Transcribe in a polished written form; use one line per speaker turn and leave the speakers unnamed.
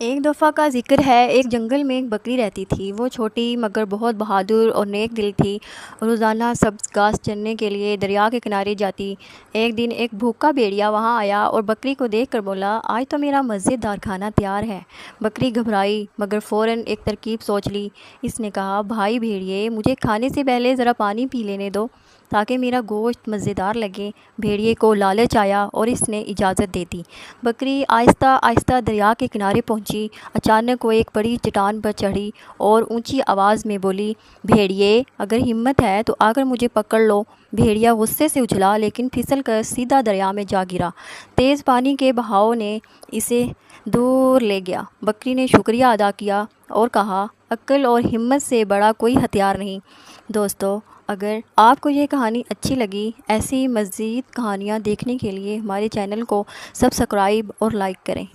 ایک دفعہ کا ذکر ہے، ایک جنگل میں ایک بکری رہتی تھی۔ وہ چھوٹی مگر بہت بہادر اور نیک دل تھی۔ روزانہ سبز گھاس چرنے کے لیے دریا کے کنارے جاتی۔ ایک دن ایک بھوکا بھیڑیا وہاں آیا اور بکری کو دیکھ کر بولا، آج تو میرا مزیدار کھانا تیار ہے۔ بکری گھبرائی مگر فوراً ایک ترکیب سوچ لی۔ اس نے کہا، بھائی بھیڑیے، مجھے کھانے سے پہلے ذرا پانی پی لینے دو تاکہ میرا گوشت مزیدار لگے۔ بھیڑیے کو لالچ آیا اور اس نے اجازت دے دی۔ بکری آہستہ آہستہ دریا کے کنارے پہنچی۔ اچانک وہ ایک بڑی چٹان پر چڑھی اور اونچی آواز میں بولی، بھیڑیے، اگر ہمت ہے تو آ کر مجھے پکڑ لو۔ بھیڑیا غصے سے اچھلا لیکن پھسل کر سیدھا دریا میں جا گرا۔ تیز پانی کے بہاؤ نے اسے دور لے گیا۔ بکری نے شکریہ ادا کیا اور کہا، عقل اور ہمت سے بڑا کوئی ہتھیار نہیں۔ دوستو، اگر آپ کو یہ کہانی اچھی لگی، ایسی مزید کہانیاں دیکھنے کے لیے ہمارے چینل کو سبسکرائب اور لائک کریں۔